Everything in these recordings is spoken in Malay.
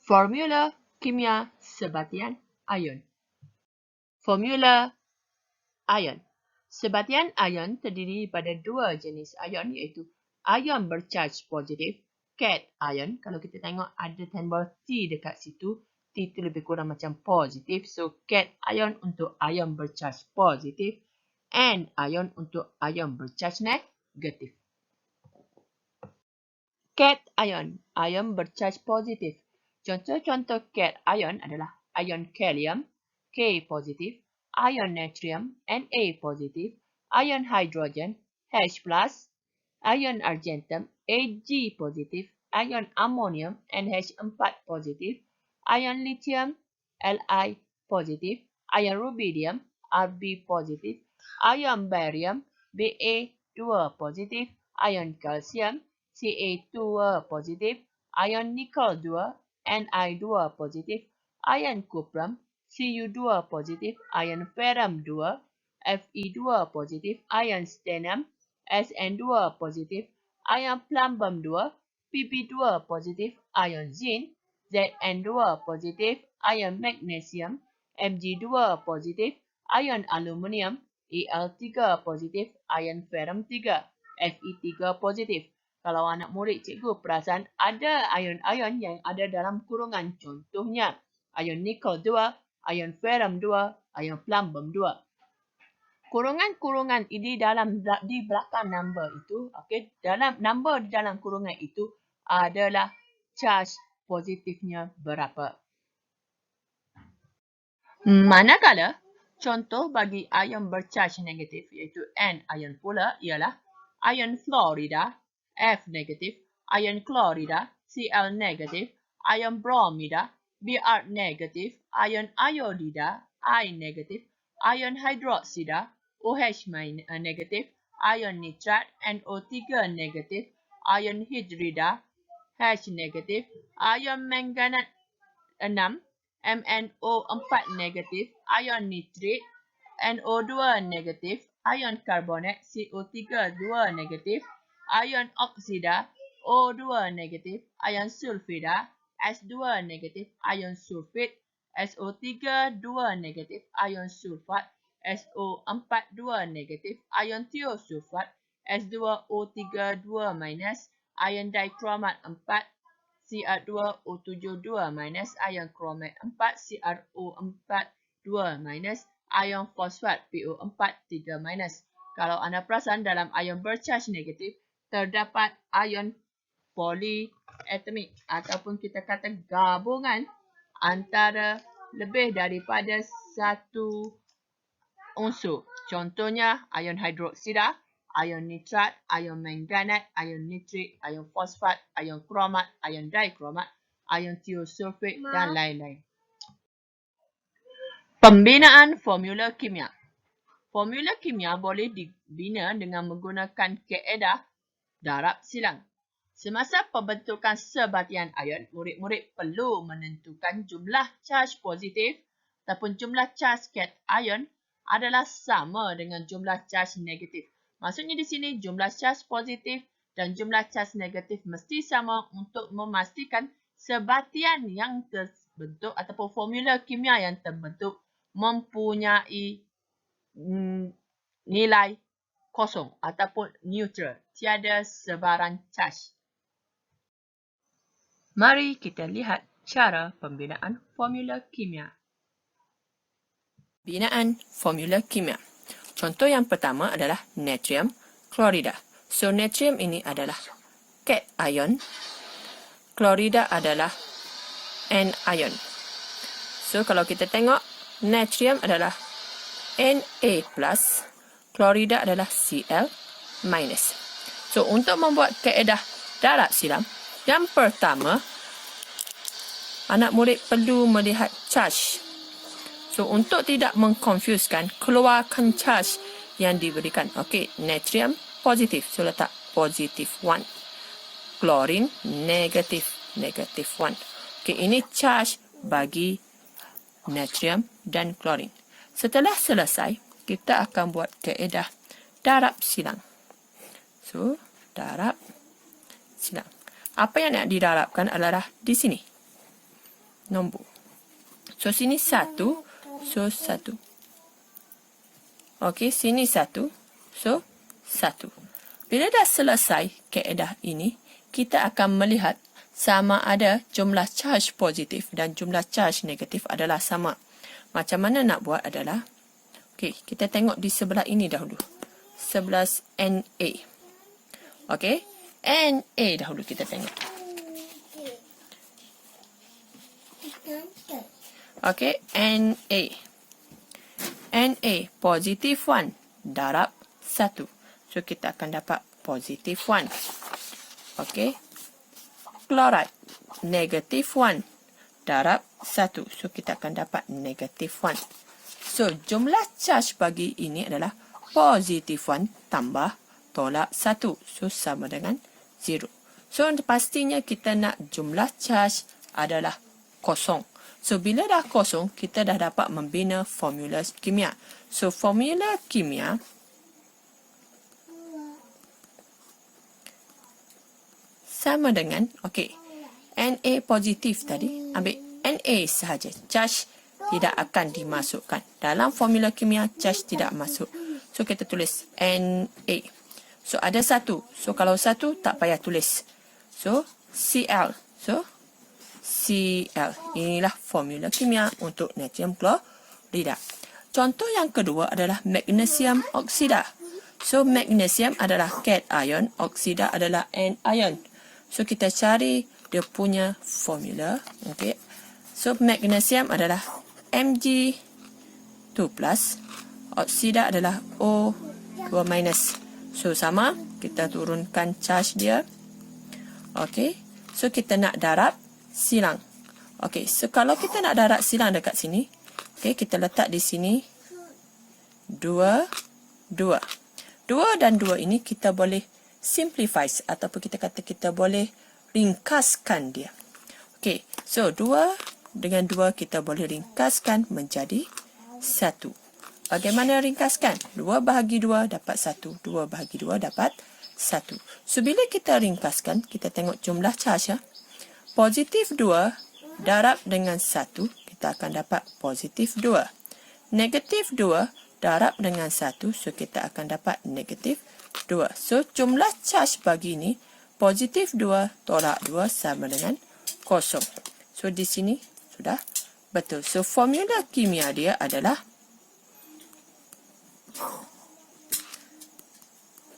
Formula kimia sebatian ion. Formula ion. Sebatian ion terdiri pada dua jenis ion iaitu ion bercaj positif, cation ion. Kalau kita tengok ada tambah T dekat situ, T itu lebih kurang macam positif. So, cation ion untuk ion bercaj positif and ion untuk ion bercaj negatif. Cation ion, ion bercaj positif. Contoh-contoh cation ion adalah ion kalium, K positif, ion natrium, Na positif, ion hidrogen, H+, ion argentum, Ag positif, ion ammonium, NH4 positif, ion lithium, Li positif, ion rubidium, Rb positif, ion barium, Ba2 positif, ion kalsium, Ca2 positif, ion nikel 2, Ni2 positif, ion cuprum, Cu2 positif, ion ferrum 2, Fe2 positif, ion stannum, Sn2 positif, ion plumbum 2, Pb2 positif, ion zinc, Zn2 positif, ion magnesium, Mg2 positif, ion aluminium, Al3 positif, ion ferrum 3, Fe3 positif. Kalau anak murid cikgu perasan ada ion-ion yang ada dalam kurungan. Contohnya, ion nikel 2, ion ferrum 2, ion plumbum 2. Kurungan-kurungan ini di belakang number itu, okey, dalam number di dalam kurungan itu adalah charge positifnya berapa. Manakala contoh bagi ion bercaj negatif iaitu N-ion pula ialah ion fluorida, F negatif, ion chlorida, Cl negatif, ion bromida, Br negatif, ion iodida, I negatif, ion hidroksida, OH negatif, ion nitrat, NO3 negatif, ion hidrida, H negatif, ion manganat 6, MnO4 negatif, ion nitrit, NO2 negatif, ion karbonat, CO3 2 negatif, ion oksida, O2 negatif, ion sulfida, S2 negatif, ion sulfit, SO3 2 negatif, ion sulfat, SO4 2 negatif, ion thiosulfat, S2O3 2 minus, ion dikromat 4, Cr2O7 2 minus, ion kromat 4, CrO4 2 minus, ion fosfat PO4 3 minus. Kalau anda perasan dalam ion bercaj negatif, terdapat ion polyatomik ataupun kita kata gabungan antara lebih daripada satu unsur. Contohnya ion hidroksida, ion nitrat, ion manganat, ion nitrit, ion fosfat, ion kromat, ion dikromat, ion thiosulfit dan lain-lain. Pembinaan formula kimia. Formula kimia boleh dibina dengan menggunakan kaedah darab silang. Semasa pembentukan sebatian ion, murid-murid perlu menentukan jumlah charge positif ataupun jumlah charge cation ion adalah sama dengan jumlah charge negatif. Maksudnya di sini jumlah charge positif dan jumlah charge negatif mesti sama untuk memastikan sebatian yang terbentuk ataupun formula kimia yang terbentuk mempunyai nilai kosong ataupun neutral, tiada sebarang charge. Mari kita lihat cara pembinaan formula kimia. Binaan formula kimia. Contoh yang pertama adalah natrium klorida. So, natrium ini adalah cation, klorida adalah anion. So, kalau kita tengok, natrium adalah Na+, klorida adalah Cl-. So, untuk membuat kaedah darab silam, yang pertama, anak murid perlu melihat charge. So, untuk tidak mengkonfuskan, keluarkan charge yang diberikan. Okey, natrium positif. So, letak positif 1. Klorin negatif 1. Okey, ini charge bagi natrium dan klorin. Setelah selesai, kita akan buat kaedah darab silang. So, darab silang. Apa yang nak didarabkan adalah di sini. nombor. So, sini 1. So, 1. Okey, sini 1. So, 1. Bila dah selesai kaedah ini, kita akan melihat sama ada jumlah charge positif dan jumlah charge negatif adalah sama. Macam mana nak buat adalah, okey, kita tengok di sebelah ini dahulu. 11 Na. Okey, Na dahulu kita tengok. Okey, Na. Na positif 1 darab 1. So, kita akan dapat positif 1. Okey. Klorid negatif 1 darab 1. So, kita akan dapat negatif 1. So, jumlah charge bagi ini adalah positif 1 tambah tolak 1. So, sama dengan 0. So, pastinya kita nak jumlah charge adalah kosong. So, bila dah kosong, kita dah dapat membina formula kimia. So, formula kimia sama dengan, okey, Na positif tadi, ambil Na sahaja. Charge tidak akan dimasukkan. Dalam formula kimia, charge tidak masuk. So, kita tulis Na. So, ada 1. So, kalau 1, tak payah tulis. So, Cl. So, Cl. Inilah formula kimia untuk natrium klorida. Contoh yang kedua adalah magnesium oksida. So, magnesium adalah cation, oksida adalah anion. So, kita cari dia punya formula. Okay. So, magnesium adalah Mg2+. Oksida adalah O2-. So, sama. Kita turunkan charge dia. Okay. So, kita nak darab silang. Okay. So, kalau kita nak darab silang dekat sini. Okay. Kita letak di sini 2, 2. 2 dan 2 ini kita boleh simplify ataupun kita kata kita boleh ringkaskan dia. Okey, so 2 dengan 2 kita boleh ringkaskan menjadi 1. Bagaimana ringkaskan? 2 bahagi 2 dapat 1. 2 bahagi 2 dapat 1. So, bila kita ringkaskan, kita tengok jumlah charge. Positif 2 darab dengan 1, kita akan dapat positif 2. Negatif 2 darab dengan 1, so kita akan dapat negatif 2. So, jumlah charge bagi ini, positif 2 tolak 2 sama dengan 0. So, di sini sudah betul. So, formula kimia dia adalah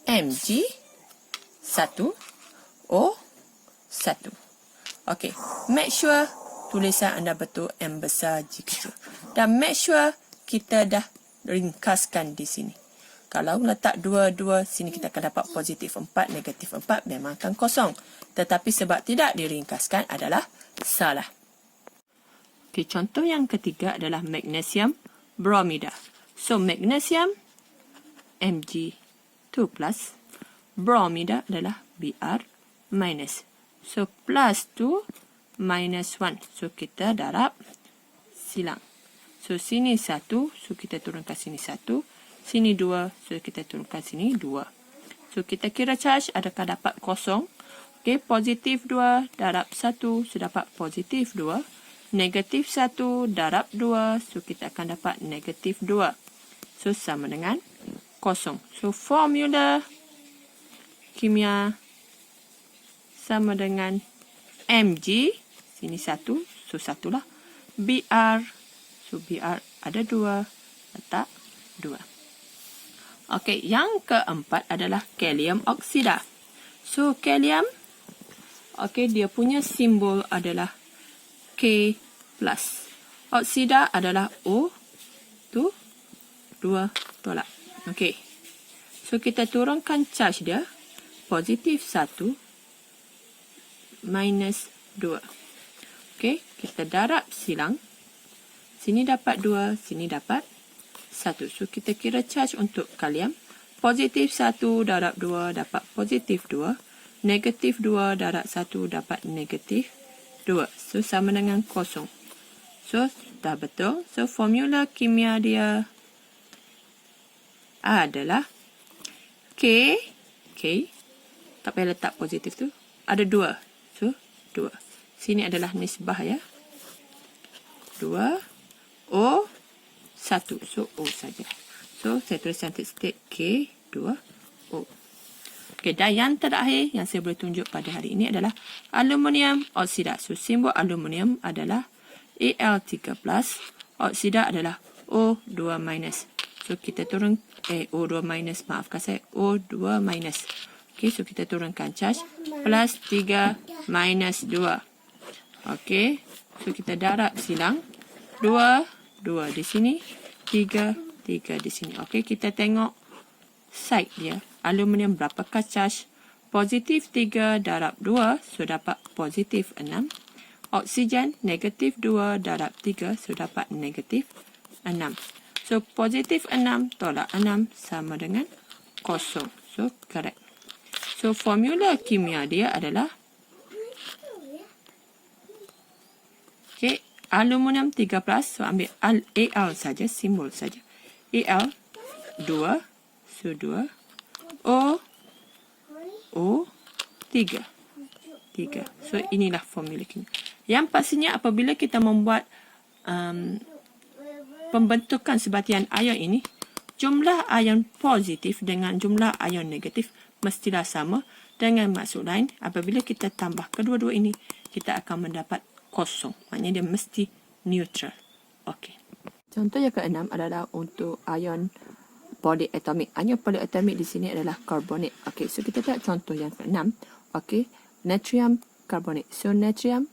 Mg1O1. Okey, make sure tulisan anda betul, M besar, G kecil. Dan make sure kita dah ringkaskan di sini. Kalau letak 2, 2, sini kita akan dapat positif 4, negatif 4, memang akan kosong. Tetapi sebab tidak diringkaskan adalah salah. Okay, contoh yang ketiga adalah magnesium bromida. So, magnesium Mg2+, bromida adalah Br-. So, plus 2, minus 1. So, kita darab silang. So, sini 1, so kita turunkan sini 1. Sini 2, so kita turunkan sini 2. So, kita kira charge adakah dapat kosong. Okey, positif 2 darab 1, so dapat positif 2. Negatif 1 darab 2, so kita akan dapat negatif 2. So, sama dengan kosong. So, formula kimia sama dengan Mg, sini 1, so 1 lah. Br, so Br ada 2, letak 2. Okey, yang keempat adalah kalium oksida. So, kalium, okey, dia punya simbol adalah K+. Oksida adalah O, tu 2 tolak. Okey. So, kita turunkan charge dia. Positif 1, minus 2. Okey, kita darab silang. Sini dapat 2, sini dapat 1. So, kita kira charge untuk kalium. Positif 1 darab 2 dapat positif 2. Negatif 2 darab 1 dapat negatif 2. So, sama dengan kosong. So, dah betul. So, formula kimia dia adalah K. Tak payah letak positif tu. Ada 2. So, 2. Sini adalah nisbah ya. 2, O, 1. So, O saja. So, saya tulis cantik sikit K2, O. Okey, dan yang terakhir yang saya boleh tunjuk pada hari ini adalah aluminium oksida. So, simbol aluminium adalah Al3+, oksida adalah O2-. So, kita turun, O2-, maafkan saya, O2-. Okey, so kita turunkan charge, plus 3, minus 2. Okey, so kita darab silang, 2, 2 di sini, 3, 3 di sini. Okey, kita tengok side dia. Aluminium berapakah charge? Positif 3 darab 2, so dapat positif 6. Oksigen negatif 2 darab 3, so dapat negatif 6. So, positif 6 tolak 6 sama dengan kosong. So, correct. So, formula kimia dia adalah aluminium 3+, so ambil Al saja, simbol saja. Al 2, so 2. O 3. So, inilah formula kimia. Yang pastinya apabila kita membuat pembentukan sebatian ion ini, jumlah ion positif dengan jumlah ion negatif mestilah sama. Dengan maksud lain, apabila kita tambah kedua-dua ini, kita akan mendapat kosong. Maknanya dia mesti neutral. Okey. Contoh yang keenam adalah untuk ion polyatomik. Ion polyatomik di sini adalah karbonat. Okey, so kita tengok contoh yang keenam. Okey, natrium karbonat. So, natrium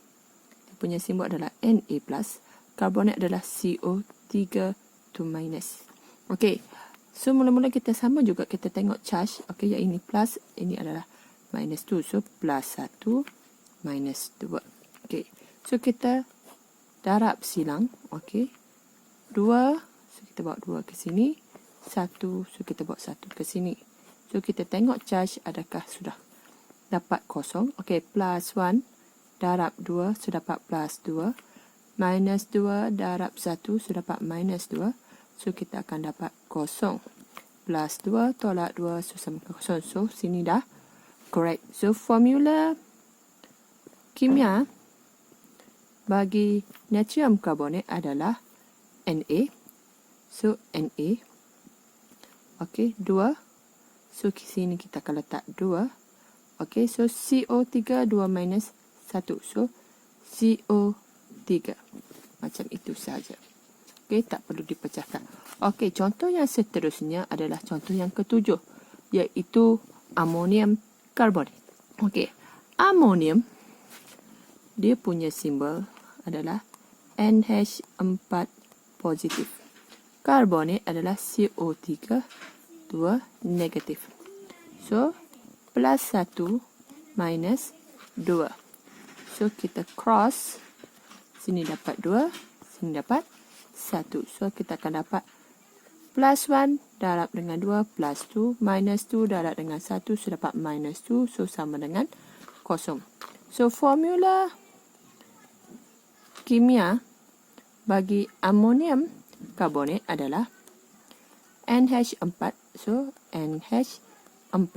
punya simbol adalah Na+, karbonat adalah CO3 2-. Okey, so mula-mula kita sama juga, kita tengok charge. Okey, yang ini plus, ini adalah minus 2. So, plus 1, minus 2. Okey, so kita darab silang. Okey, 2, so kita bawa 2 ke sini. 1, so kita bawa 1 ke sini. So, kita tengok charge adakah sudah dapat kosong. Okey, plus 1 darab 2, so dapat plus 2. Minus 2 darab 1, so dapat minus 2. So, kita akan dapat kosong. Plus 2 tolak 2, so sama kosong. So, sini dah correct. So, formula kimia bagi natrium karbonat adalah Na. So, Na. Okey, 2. So, di sini kita akan letak 2. Okey, so CO3 2 minus 1. So, CO3. Macam itu saja. Okey, tak perlu dipecahkan. Okey, contoh yang seterusnya adalah contoh yang ketujuh, iaitu amonium karbonat. Okey, amonium, dia punya simbol adalah NH4 positif. Karbonat adalah CO3 2 negatif. So, plus 1 minus 2. So, kita cross. Sini dapat 2. Sini dapat 1. So, kita akan dapat plus 1 darab dengan 2 plus 2. Minus 2 darab dengan 1. So, dapat minus 2. So, sama dengan kosong. So, formula kimia bagi amonium karbonat adalah NH4. So, NH4.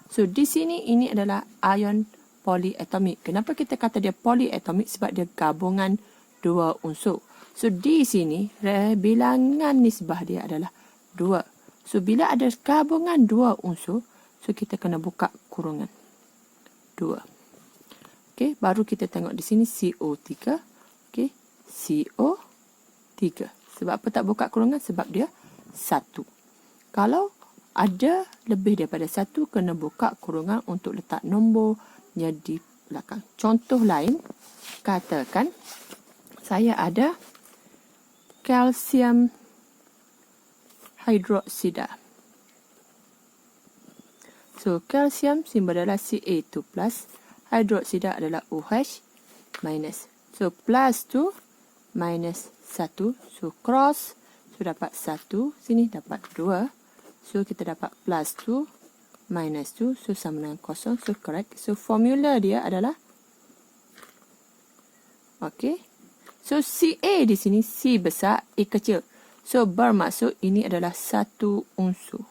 So, di sini ini adalah ion polyatomik. Kenapa kita kata dia polyatomik? Sebab dia gabungan dua unsur. So, di sini bilangan nisbah dia adalah 2. So, bila ada gabungan dua unsur, so kita kena buka kurungan 2. Okey, baru kita tengok di sini CO3. Okey, CO3. Sebab apa tak buka kurungan? Sebab dia 1. Kalau ada lebih daripada 1, kena buka kurungan untuk letak nombornya di belakang. Contoh lain, katakan saya ada kalsium hidroksida. So, kalsium simbol adalah Ca2+, hidroksida adalah OH-. So, plus 2 minus 1. So, cross. So, dapat 1. Sini dapat 2. So, kita dapat plus 2 minus 2. So, sama dengan kosong. So, correct. So, formula dia adalah okey. So, Ca di sini, C besar, A kecil. So, bermaksud ini adalah satu unsur.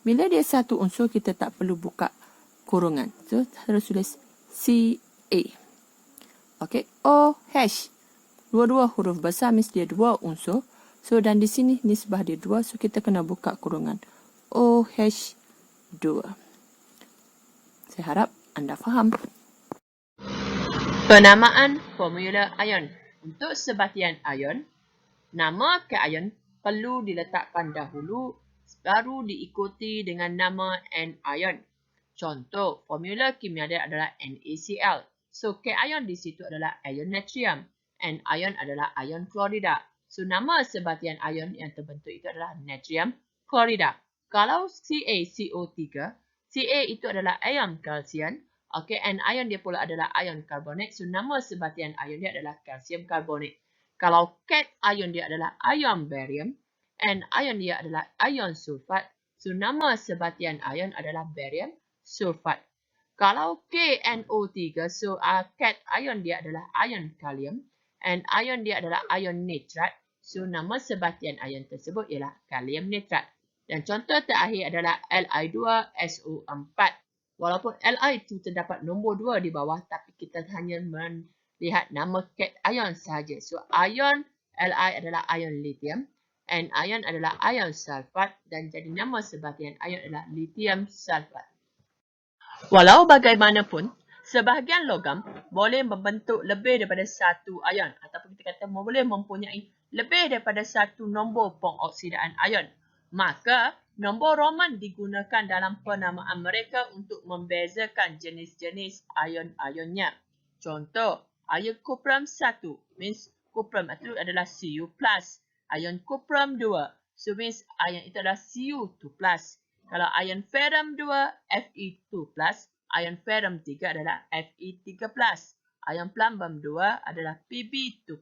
Bila dia satu unsur, kita tak perlu buka kurungan. So, harus tulis Ca. Okey, OH. Dua-dua huruf besar means dia 2 unsur. So, dan di sini nisbah dia 2. So, kita kena buka kurungan. OH2. Saya harap anda faham. Penamaan formula ion. Untuk sebatian ion, nama kaion perlu diletakkan dahulu baru diikuti dengan nama anion. Contoh, formula kimia dia adalah NaCl. So, kaion di situ adalah ion natrium. Anion adalah ion klorida. So, nama sebatian ion yang terbentuk itu adalah natrium klorida. Kalau CaCO3, Ca itu adalah ion kalsium. Okey, anion dia pula adalah ion karbonat. So, nama sebatian ion dia adalah kalsium karbonat. Kalau cation dia adalah ion barium, anion dia adalah ion sulfat. So, nama sebatian ion adalah barium sulfat. Kalau KNO3, so cation dia adalah ion kalium, anion dia adalah ion nitrat. So, nama sebatian ion tersebut ialah kalium nitrat. Dan contoh terakhir adalah Li2SO4. Walaupun Li itu terdapat nombor 2 di bawah, tapi kita hanya lihat nama cation sahaja. So, ion Li adalah ion lithium, anion adalah ion sulfat, dan jadi nama sebatian ion adalah lithium sulfat. Walau bagaimanapun, sebahagian logam boleh membentuk lebih daripada satu ion, ataupun kita kata boleh mempunyai lebih daripada satu nombor pengoksidaan ion. Maka, nombor Roman digunakan dalam penamaan mereka untuk membezakan jenis-jenis ion-ionnya. Contoh, ion kupram 1 means kupram itu adalah Cu+. Ion kupram 2, so means ion itu adalah Cu2+. Kalau ion ferrum 2, Fe2+. Ion ferrum 3 adalah Fe3+. Ion plumbum 2 adalah Pb2+.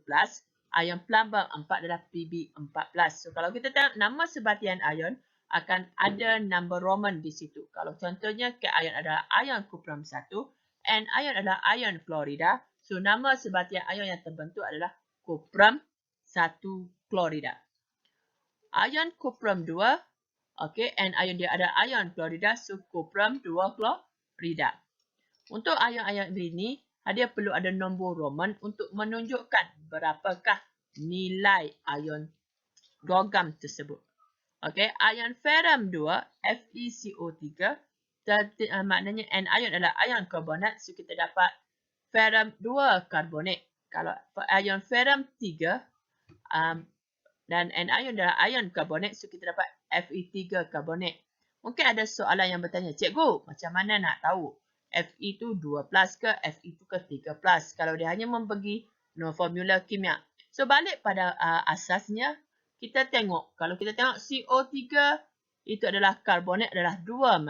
Ion plumbum 4 adalah Pb4+. So, kalau kita tengok nama sebatian ion, akan ada number Roman di situ. Kalau contohnya, cation adalah ion kupram 1, anion adalah ion klorida. So, nama sebatian ion yang terbentuk adalah kupram 1 klorida. Ion kupram 2, okey, anion dia ada ion klorida, so kupram 2 klorida. Untuk ion-ion ini, dia perlu ada nombor Roman untuk menunjukkan berapakah nilai ion logam tersebut. Okey, ion ferrum 2, FeCO3, maknanya anion adalah ion karbonat, so kita dapat ferrum 2 karbonat. Kalau ion ferrum 3, dan anion adalah ion karbonat, so kita dapat Fe3 karbonat. Mungkin ada soalan yang bertanya, cikgu, macam mana nak tahu Fe itu 2+ ke Fe itu ke 3+? Kalau dia hanya membagi formula kimia. So, balik pada asasnya, kita tengok. Kalau kita tengok CO3, itu adalah karbonat adalah 2-.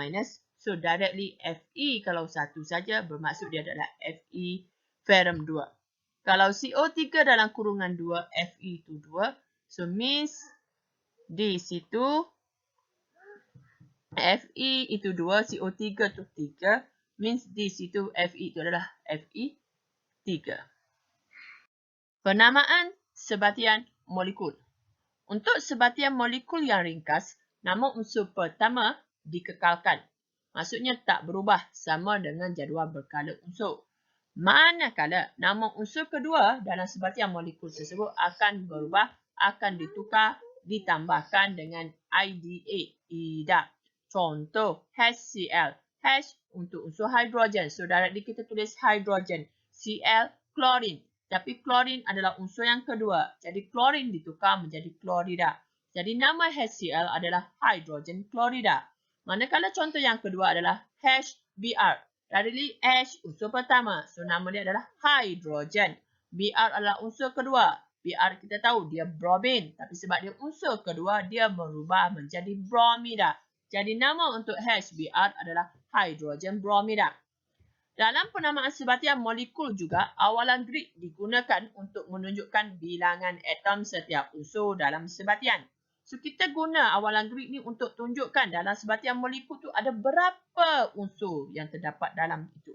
So, directly Fe kalau 1 saja, bermaksud dia adalah Fe ferrum 2. Kalau CO3 dalam kurungan 2, Fe itu 2. So, means di situ Fe itu 2, CO3 itu 3. Means di situ Fe itu adalah Fe3. Penamaan sebatian molekul. Untuk sebatian molekul yang ringkas, nama unsur pertama dikekalkan. Maksudnya tak berubah sama dengan jadual berkala unsur. Manakala nama unsur kedua dalam sebatian molekul tersebut akan berubah, akan ditukar, ditambahkan dengan IDA. Contoh, HCl. H untuk unsur hidrogen. So, directly kita tulis hidrogen. Cl, klorin. Tapi klorin adalah unsur yang kedua. Jadi, klorin ditukar menjadi klorida. Jadi, nama HCl adalah hidrogen klorida. Manakala contoh yang kedua adalah HBr. Directly H unsur pertama. So, nama dia adalah hidrogen. Br adalah unsur kedua. Br kita tahu dia bromin. Tapi sebab dia unsur kedua, dia berubah menjadi bromida. Jadi, nama untuk HBr adalah hidrogen bromida. Dalam penamaan sebatian molekul juga, awalan Greek digunakan untuk menunjukkan bilangan atom setiap unsur dalam sebatian. So, kita guna awalan Greek ni untuk tunjukkan dalam sebatian molekul tu ada berapa unsur yang terdapat dalam itu.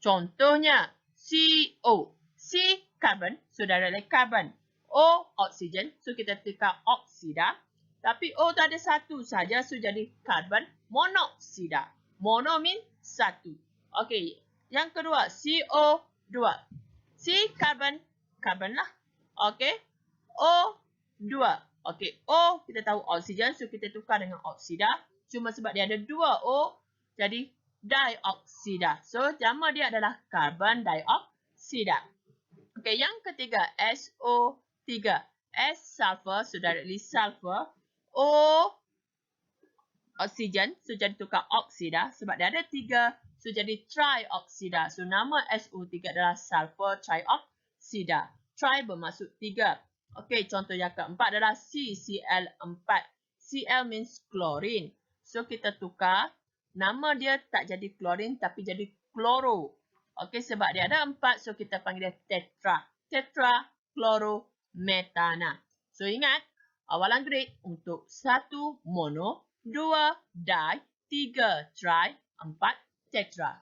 Contohnya, CO. C, carbon. So, directly carbon. O, oksigen. So, kita tukar oksida. Tapi O tu ada satu saja, so jadi karbon monoksida. Mono mean satu. Okey, yang kedua CO2. C karbon, karbon lah. Okey. O2. Okey, O kita tahu oksigen, so kita tukar dengan oksida. Cuma sebab dia ada 2 O, jadi dioksida. So, nama dia adalah karbon dioksida. Okey, yang ketiga, SO3. S sulfur, so directly sulfur. O oksigen, so jadi tukar oksida. Sebab dia ada 3, so jadi trioksida. So, nama SO3 adalah sulfur trioksida. Tri bermaksud 3. Okey, contoh yang keempat adalah CCl4. Cl means chlorine. So, kita tukar. Nama dia tak jadi chlorine tapi jadi chloro. Okey, sebab dia ada 4, so kita panggil dia tetra. Tetra chlorometana. So, ingat, awalan grade untuk 1 mono, 2 di, 3 tri, 4 tetra.